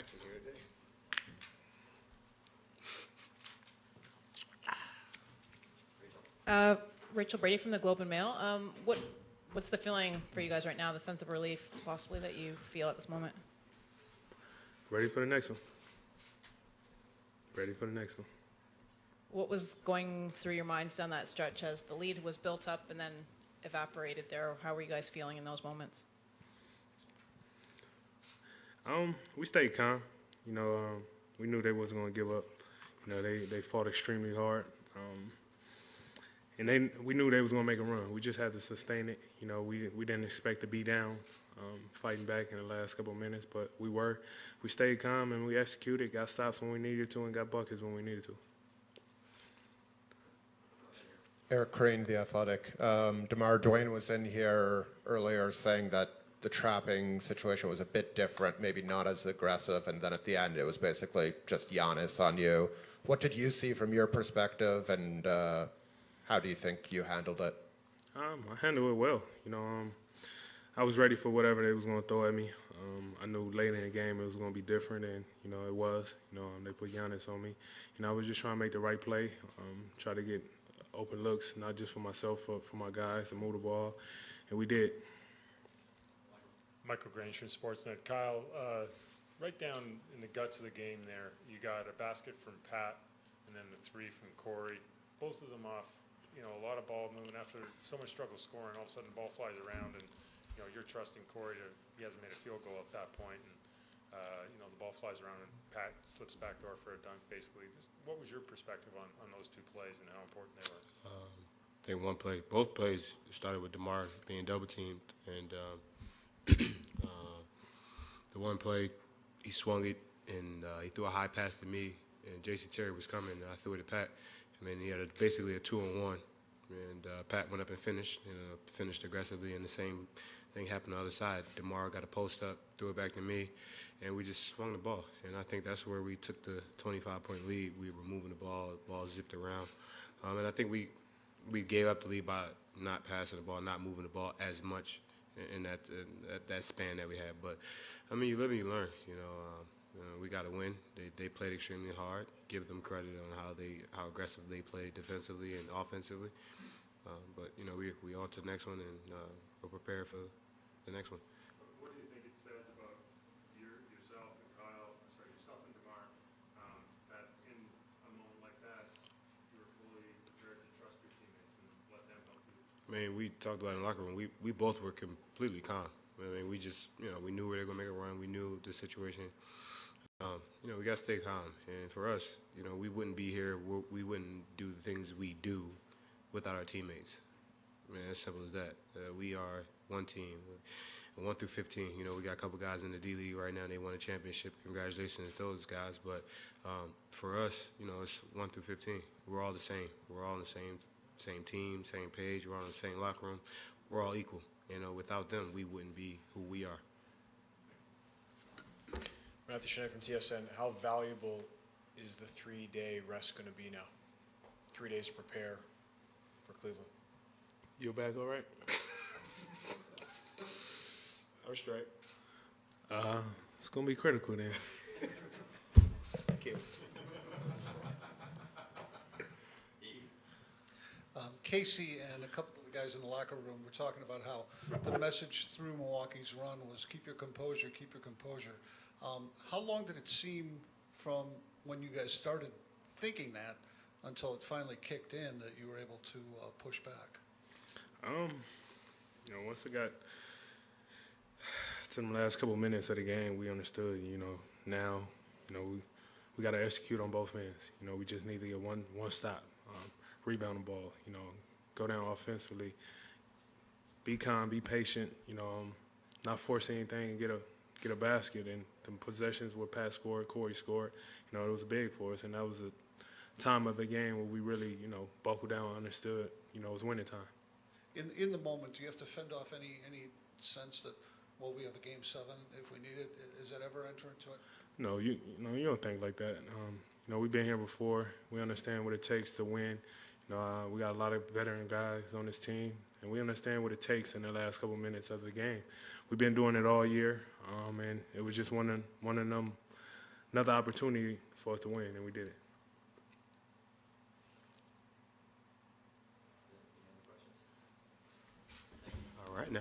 action here today. Rachel Brady from the Globe and Mail. What's the feeling for you guys right now, the sense of relief possibly that you feel at this moment? Ready for the next one. Ready for the next one. What was going through your minds down that stretch as the lead was built up and then evaporated there? How were you guys feeling in those moments? We stayed calm. We knew they wasn't going to give up. They fought extremely hard. And we knew they was going to make a run. We just had to sustain it. We didn't expect to be down, fighting back in the last couple of minutes, but we were. We stayed calm and we executed, got stops when we needed to, and got buckets when we needed to. Eric Crane, The Athletic. Demar, Dwayne was in here earlier saying that the trapping situation was a bit different, maybe not as aggressive, and then at the end it was basically just Giannis on you. What did you see from your perspective, and how do you think you handled it? I handled it well. I was ready for whatever they was going to throw at me. I knew late in the game it was going to be different, and, it was. They put Giannis on me. I was just trying to make the right play, try to get open looks, not just for myself, but for my guys to move the ball, and we did. Michael Grange from Sportsnet. Kyle, right down in the guts of the game there, you got a basket from Pat and then the three from Corey. Both of them off, a lot of ball movement after so much struggle scoring. All of a sudden the ball flies around and, you're trusting Corey he hasn't made a field goal at that point. And, the ball flies around and Pat slips backdoor for a dunk, basically. What was your perspective on those two plays and how important they were? I think both plays started with Demar being double teamed, and the one play, he swung it and he threw a high pass to me, and J.C. Terry was coming, and I threw it to Pat. He had basically a 2-on-1, and Pat went up and finished aggressively, and the same thing happened on the other side. DeMar got a post up, threw it back to me, and we just swung the ball. And I think that's where we took the 25-point lead. We were moving the ball zipped around. And I think we gave up the lead by not passing the ball, not moving the ball as much in that span that we had. But, you live and you learn. We got to win. They played extremely hard. Give them credit on how aggressive they played defensively and offensively. But we on to the next one, and we're prepared for the next one. What do you think it says about yourself and yourself and DeMar, that in a moment like that, you were fully prepared to trust your teammates and let them help you? We talked about it in the locker room. We both were completely calm. We just, we knew we were going to make a run. We knew the situation. We got to stay calm. And for us, we wouldn't be here. We wouldn't do the things we do without our teammates. As simple as that. We are one team. 1 through 15, we got a couple guys in the D-League right now. They won a championship. Congratulations to those guys. But for us, it's 1 through 15. We're all the same. We're all on the same team, same page. We're all in the same locker room. We're all equal. Without them, we wouldn't be who we are. Matthew Shea from TSN. How valuable is the 3-day rest going to be now? 3 days to prepare for Cleveland. You back all right? I'm straight. It's going to be critical then. Thank you. Casey and a couple of the guys in the locker room were talking about how the message through Milwaukee's run was keep your composure, keep your composure. How long did it seem from when you guys started thinking that until it finally kicked in that you were able to push back? Once it got to the last couple minutes of the game, we understood, now, we got to execute on both ends. We just need to get one stop, rebound the ball, go down offensively, be calm, be patient, not force anything and get a basket. And the possessions where Pat scored, Corey scored, it was big for us. And that was a time of the game where we really, buckled down and understood, it was winning time. In the moment, do you have to fend off any sense that, well, we have a game 7 if we need it? Is that ever enter into it? No, you don't think like that. We've been here before. We understand what it takes to win. We got a lot of veteran guys on this team, and we understand what it takes in the last couple minutes of the game. We've been doing it all year, and it was just one of them another opportunity for us to win, and we did it. All right now.